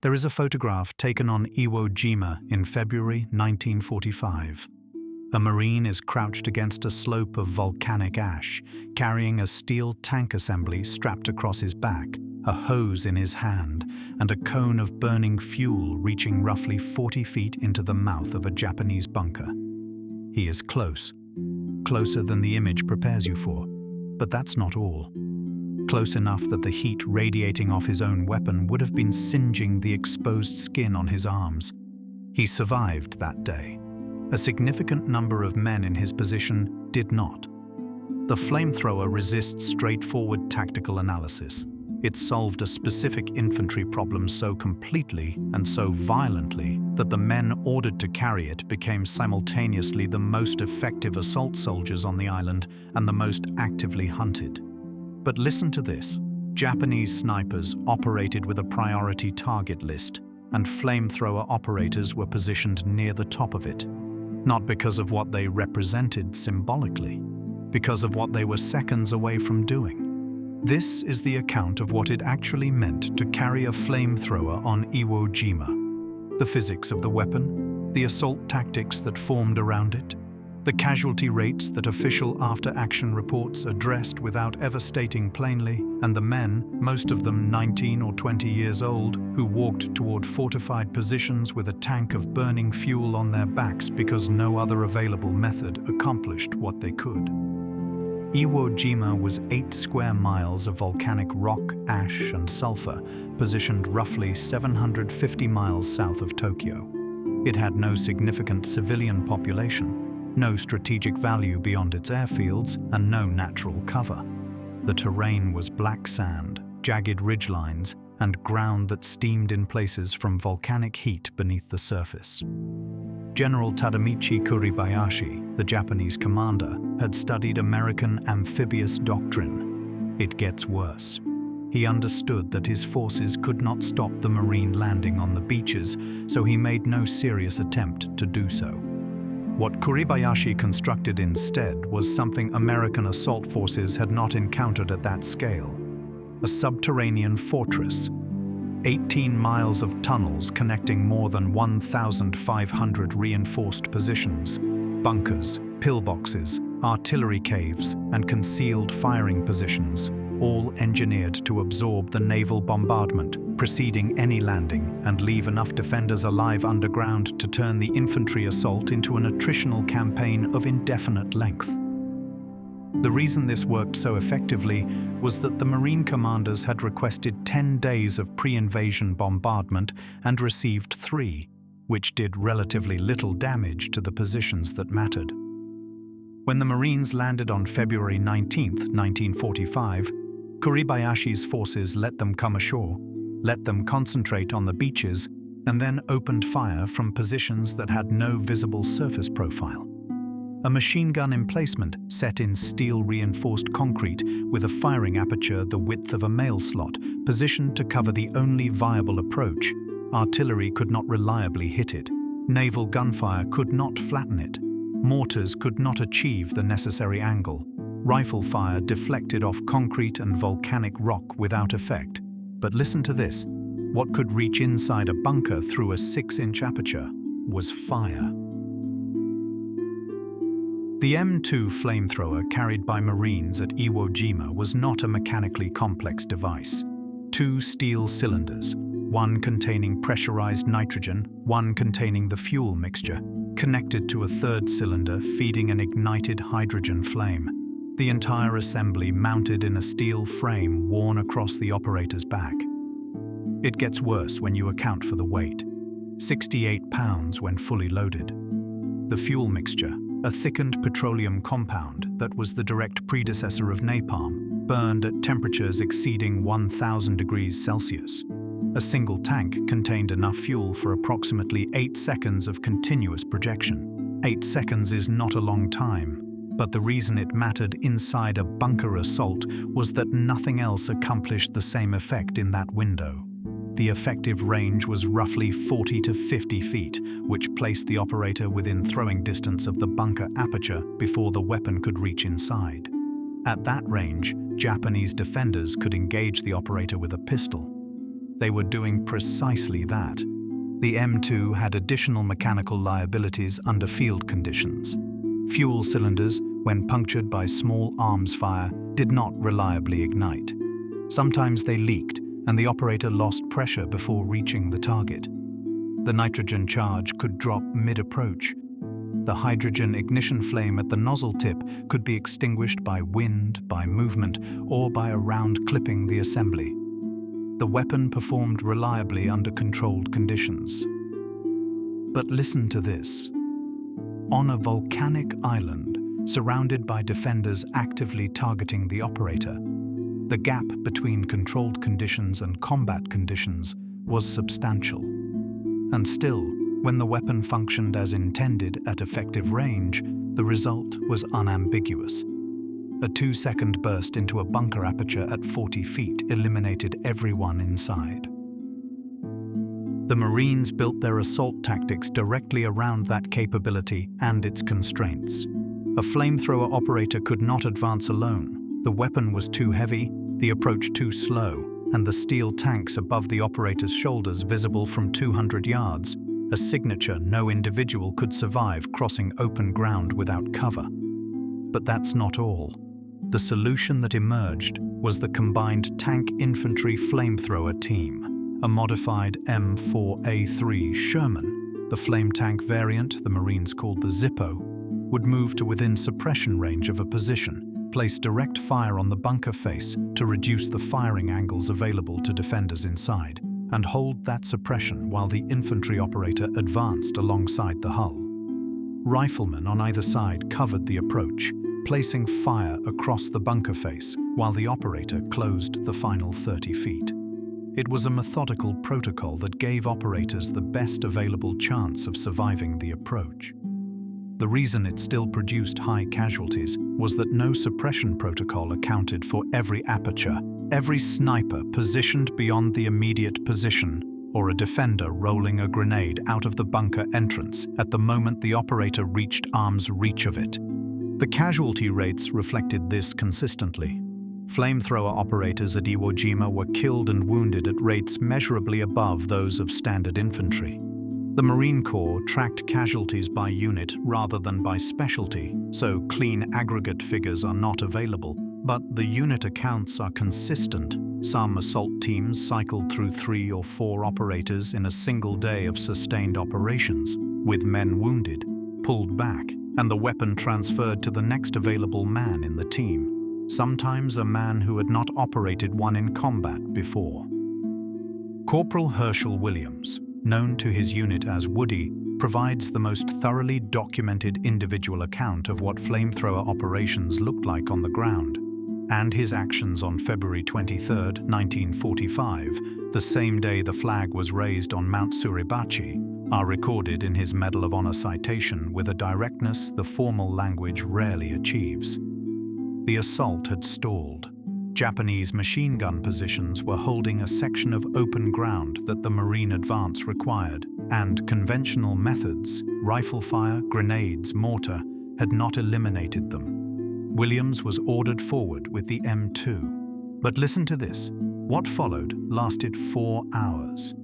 There is a photograph taken on Iwo Jima in February 1945. A Marine is crouched against a slope of volcanic ash, carrying a steel tank assembly strapped across his back, a hose in his hand, and a cone of burning fuel reaching roughly 40 feet into the mouth of a Japanese bunker. He is close, closer than the image prepares you for. But that's not all. Close enough that the heat radiating off his own weapon would have been singeing the exposed skin on his arms. He survived that day. A significant number of men in his position did not. The Flamethrower resists straightforward tactical analysis. It solved a specific infantry problem so completely and so violently that the men ordered to carry it became simultaneously the most effective assault soldiers on the island and the most actively hunted. But listen to this. Japanese snipers operated with a priority target list, and flamethrower operators were positioned near the top of it. Not because of what they represented symbolically, because of what they were seconds away from doing. This is the account of what it actually meant to carry a flamethrower on Iwo Jima. The physics of the weapon, the assault tactics that formed around it, the casualty rates that official after-action reports addressed without ever stating plainly, and the men, most of them 19 or 20 years old, who walked toward fortified positions with a tank of burning fuel on their backs because no other available method accomplished what they could. Iwo Jima was 8 square miles of volcanic rock, ash, and sulfur, positioned roughly 750 miles south of Tokyo. It had no significant civilian population, no strategic value beyond its airfields, and no natural cover. The terrain was black sand, jagged ridgelines, and ground that steamed in places from volcanic heat beneath the surface. General Tadamichi Kuribayashi, the Japanese commander, had studied American amphibious doctrine. It gets worse. He understood that his forces could not stop the Marine landing on the beaches, so he made no serious attempt to do so. What Kuribayashi constructed instead was something American assault forces had not encountered at that scale: a subterranean fortress. 18 miles of tunnels connecting more than 1,500 reinforced positions, bunkers, pillboxes, artillery caves, and concealed firing positions, all engineered to absorb the naval bombardment preceding any landing and leave enough defenders alive underground to turn the infantry assault into an attritional campaign of indefinite length. The reason this worked so effectively was that the Marine commanders had requested 10 days of pre-invasion bombardment and received 3, which did relatively little damage to the positions that mattered. When the Marines landed on February 19, 1945, Kuribayashi's forces let them come ashore, let them concentrate on the beaches, and then opened fire from positions that had no visible surface profile. A machine gun emplacement set in steel-reinforced concrete with a firing aperture the width of a mail slot, positioned to cover the only viable approach. Artillery could not reliably hit it. Naval gunfire could not flatten it. Mortars could not achieve the necessary angle. Rifle fire deflected off concrete and volcanic rock without effect. But listen to this. What could reach inside a bunker through a 6-inch aperture was fire. The M2 flamethrower carried by Marines at Iwo Jima was not a mechanically complex device. 2 steel cylinders, one containing pressurized nitrogen, one containing the fuel mixture, connected to a 3rd cylinder feeding an ignited hydrogen flame. The entire assembly mounted in a steel frame worn across the operator's back. It gets worse when you account for the weight. 68 pounds when fully loaded. The fuel mixture, a thickened petroleum compound that was the direct predecessor of napalm, burned at temperatures exceeding 1,000 degrees Celsius. A single tank contained enough fuel for approximately 8 seconds of continuous projection. 8 seconds is not a long time, but the reason it mattered inside a bunker assault was that nothing else accomplished the same effect in that window. The effective range was roughly 40 to 50 feet, which placed the operator within throwing distance of the bunker aperture before the weapon could reach inside. At that range, Japanese defenders could engage the operator with a pistol. they were doing precisely that. The M2 had additional mechanical liabilities under field conditions. Fuel cylinders, when punctured by small arms fire, did not reliably ignite. Sometimes they leaked, and the operator lost pressure before reaching the target. The nitrogen charge could drop mid-approach. The hydrogen ignition flame at the nozzle tip could be extinguished by wind, by movement, or by a round clipping the assembly. The weapon performed reliably under controlled conditions. But listen to this. On a volcanic island, surrounded by defenders actively targeting the operator, the gap between controlled conditions and combat conditions was substantial. And still, when the weapon functioned as intended at effective range, the result was unambiguous. A 2-second burst into a bunker aperture at 40 feet eliminated everyone inside. The Marines built their assault tactics directly around that capability and its constraints. A flamethrower operator could not advance alone. The weapon was too heavy, the approach too slow, and the steel tanks above the operator's shoulders visible from 200 yards, a signature no individual could survive crossing open ground without cover. But that's not all. The solution that emerged was the combined tank infantry flamethrower team, a modified M4A3 Sherman. The flame tank variant, the Marines called the Zippo, would move to within suppression range of a position, place direct fire on the bunker face to reduce the firing angles available to defenders inside, and hold that suppression while the infantry operator advanced alongside the hull. Riflemen on either side covered the approach, placing fire across the bunker face while the operator closed the final 30 feet. It was a methodical protocol that gave operators the best available chance of surviving the approach. The reason it still produced high casualties was that no suppression protocol accounted for every aperture, every sniper positioned beyond the immediate position, or a defender rolling a grenade out of the bunker entrance at the moment the operator reached arm's reach of it. The casualty rates reflected this consistently. Flamethrower operators at Iwo Jima were killed and wounded at rates measurably above those of standard infantry. The Marine Corps tracked casualties by unit rather than by specialty, so clean aggregate figures are not available. But the unit accounts are consistent. Some assault teams cycled through 3 or 4 operators in a single day of sustained operations, with men wounded, pulled back, and the weapon transferred to the next available man in the team, sometimes a man who had not operated one in combat before. Corporal Herschel Williams, known to his unit as Woody, provides the most thoroughly documented individual account of what flamethrower operations looked like on the ground, and his actions on February 23, 1945, the same day the flag was raised on Mount Suribachi, are recorded in his Medal of Honor citation with a directness the formal language rarely achieves. The assault had stalled. Japanese machine gun positions were holding a section of open ground that the Marine advance required, and conventional methods, rifle fire, grenades, mortar, had not eliminated them. Williams was ordered forward with the M2. But listen to this. What followed lasted 4 hours.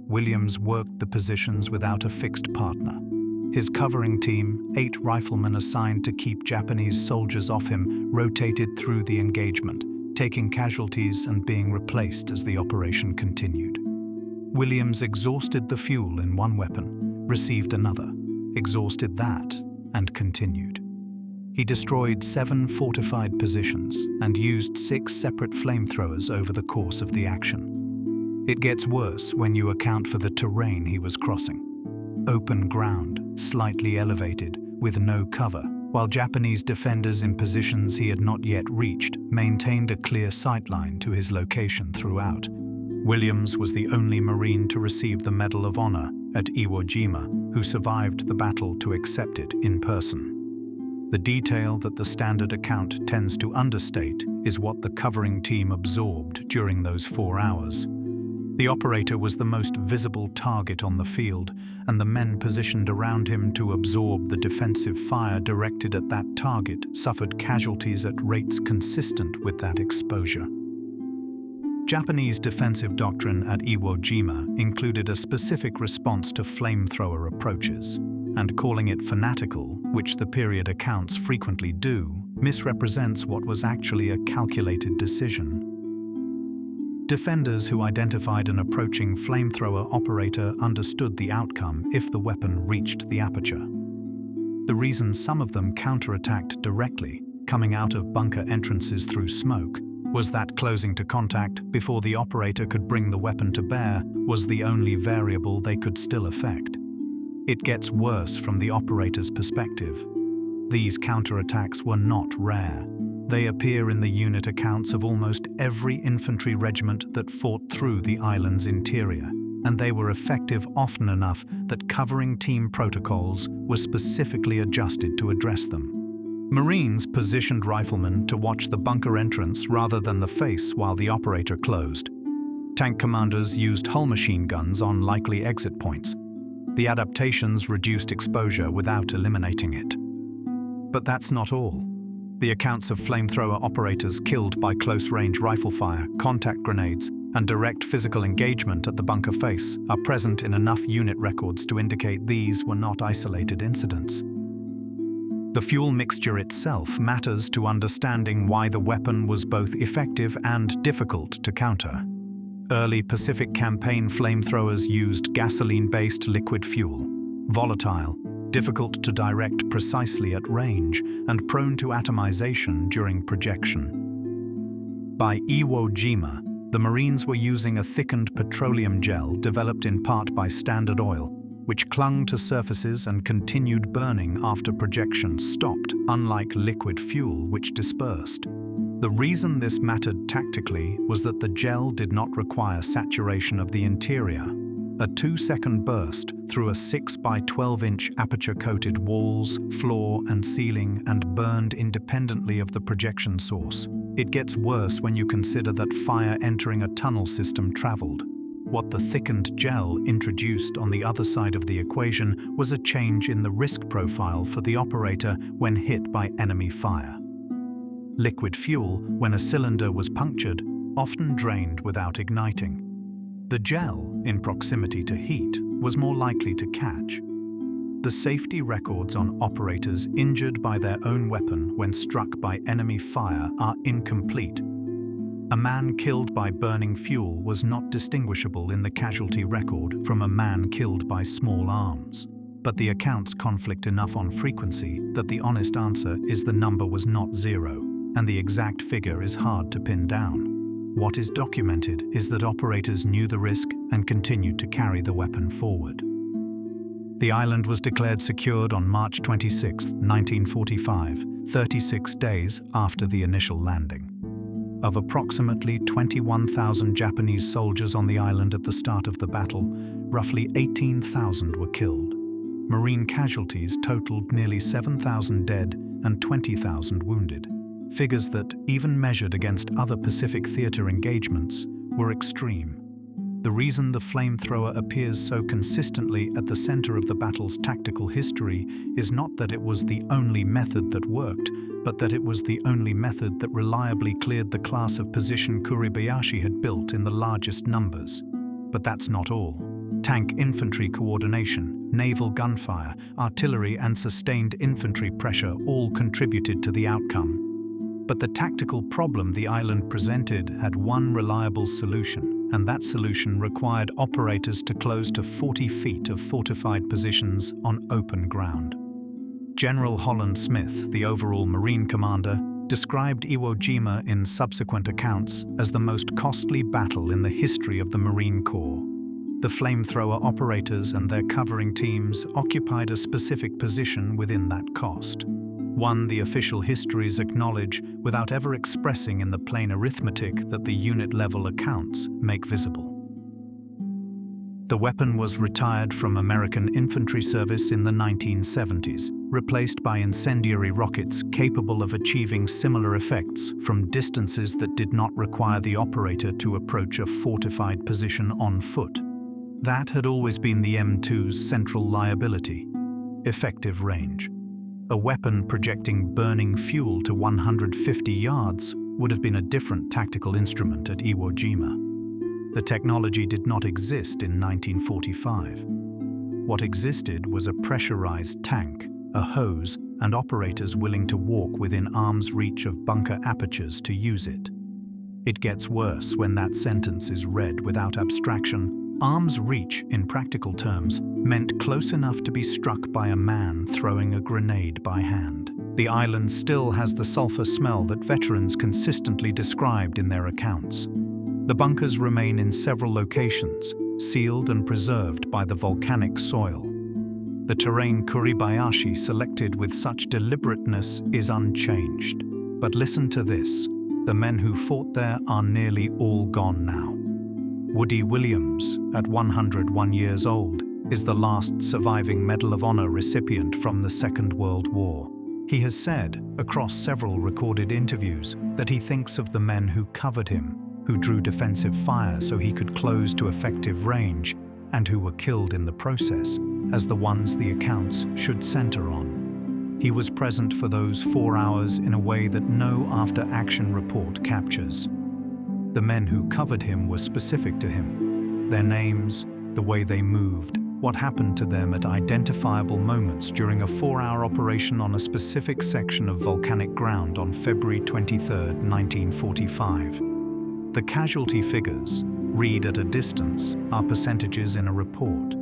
Williams worked the positions without a fixed partner. His covering team, 8 riflemen assigned to keep Japanese soldiers off him, rotated through the engagement, taking casualties and being replaced as the operation continued. Williams exhausted the fuel in one weapon, received another, exhausted that, and continued. He destroyed 7 fortified positions and used 6 separate flamethrowers over the course of the action. It gets worse when you account for the terrain he was crossing. Open ground, slightly elevated, with no cover, while Japanese defenders in positions he had not yet reached maintained a clear sightline to his location throughout. Williams was the only Marine to receive the Medal of Honor at Iwo Jima who survived the battle to accept it in person. The detail that the standard account tends to understate is what the covering team absorbed during those 4 hours. The operator was the most visible target on the field, and the men positioned around him to absorb the defensive fire directed at that target suffered casualties at rates consistent with that exposure. Japanese defensive doctrine at Iwo Jima included a specific response to flamethrower approaches, and calling it fanatical, which the period accounts frequently do, misrepresents what was actually a calculated decision. Defenders who identified an approaching flamethrower operator understood the outcome if the weapon reached the aperture. The reason some of them counterattacked directly, coming out of bunker entrances through smoke, was that closing to contact before the operator could bring the weapon to bear was the only variable they could still affect. It gets worse from the operator's perspective. These counterattacks were not rare. They appear in the unit accounts of almost every infantry regiment that fought through the island's interior, and they were effective often enough that covering team protocols were specifically adjusted to address them. Marines positioned riflemen to watch the bunker entrance rather than the face while the operator closed. Tank commanders used hull machine guns on likely exit points. The adaptations reduced exposure without eliminating it. But that's not all. The accounts of flamethrower operators killed by close-range rifle fire, contact grenades, and direct physical engagement at the bunker face are present in enough unit records to indicate these were not isolated incidents. The fuel mixture itself matters to understanding why the weapon was both effective and difficult to counter. Early Pacific Campaign flamethrowers used gasoline-based liquid fuel, volatile, difficult to direct precisely at range, and prone to atomization during projection. By Iwo Jima, the Marines were using a thickened petroleum gel developed in part by Standard Oil, which clung to surfaces and continued burning after projection stopped, unlike liquid fuel which dispersed. The reason this mattered tactically was that the gel did not require saturation of the interior. A 2-second burst through a 6 by 12-inch aperture-coated walls, floor, and ceiling and burned independently of the projection source. It gets worse when you consider that fire entering a tunnel system traveled. What the thickened gel introduced on the other side of the equation was a change in the risk profile for the operator when hit by enemy fire. Liquid fuel, when a cylinder was punctured, often drained without igniting. The gel, in proximity to heat, was more likely to catch. The safety records on operators injured by their own weapon when struck by enemy fire are incomplete. A man killed by burning fuel was not distinguishable in the casualty record from a man killed by small arms. But the accounts conflict enough on frequency that the honest answer is the number was not 0, and the exact figure is hard to pin down. What is documented is that operators knew the risk and continued to carry the weapon forward. The island was declared secured on March 26, 1945, 36 days after the initial landing. Of approximately 21,000 Japanese soldiers on the island at the start of the battle, roughly 18,000 were killed. Marine casualties totaled nearly 7,000 dead and 20,000 wounded. Figures that, even measured against other Pacific theater engagements, were extreme. The reason the flamethrower appears so consistently at the center of the battle's tactical history is not that it was the only method that worked, but that it was the only method that reliably cleared the class of position Kuribayashi had built in the largest numbers. But that's not all. Tank infantry coordination, naval gunfire, artillery and sustained infantry pressure all contributed to the outcome. But the tactical problem the island presented had one reliable solution, and that solution required operators to close to 40 feet of fortified positions on open ground. General Holland Smith, the overall Marine commander, described Iwo Jima in subsequent accounts as the most costly battle in the history of the Marine Corps. The flamethrower operators and their covering teams occupied a specific position within that cost. One the official histories acknowledge without ever expressing in the plain arithmetic that the unit-level accounts make visible. The weapon was retired from American infantry service in the 1970s, replaced by incendiary rockets capable of achieving similar effects from distances that did not require the operator to approach a fortified position on foot. That had always been the M2's central liability: effective range. A weapon projecting burning fuel to 150 yards would have been a different tactical instrument at Iwo Jima. The technology did not exist in 1945. What existed was a pressurized tank, a hose, and operators willing to walk within arm's reach of bunker apertures to use it. It gets worse when that sentence is read without abstraction. Arm's reach, in practical terms, meant close enough to be struck by a man throwing a grenade by hand. The island still has the sulfur smell that veterans consistently described in their accounts. The bunkers remain in several locations, sealed and preserved by the volcanic soil. The terrain Kuribayashi selected with such deliberateness is unchanged. But listen to this. The men who fought there are nearly all gone now. Woody Williams, at 101 years old, is the last surviving Medal of Honor recipient from the Second World War. He has said, across several recorded interviews, that he thinks of the men who covered him, who drew defensive fire so he could close to effective range, and who were killed in the process, as the ones the accounts should center on. He was present for those 4 hours in a way that no after-action report captures. The men who covered him were specific to him. Their names, the way they moved, what happened to them at identifiable moments during a 4-hour operation on a specific section of volcanic ground on February 23, 1945. The casualty figures, read at a distance, are percentages in a report.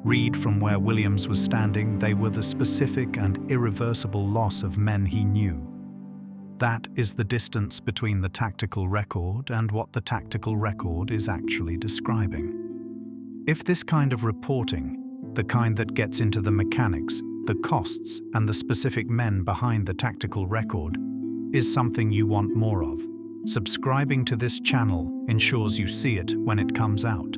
Read from where Williams was standing, they were the specific and irreversible loss of men he knew. That is the distance between the tactical record and what the tactical record is actually describing. If this kind of reporting, the kind that gets into the mechanics, the costs, and the specific men behind the tactical record, is something you want more of, subscribing to this channel ensures you see it when it comes out.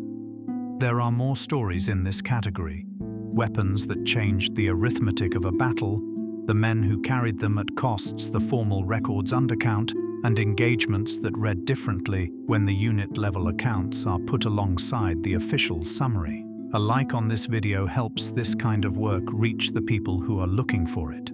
There are more stories in this category. Weapons that changed the arithmetic of a battle, the men who carried them at costs the formal records undercount, and engagements that read differently when the unit-level accounts are put alongside the official summary. A like on this video helps this kind of work reach the people who are looking for it.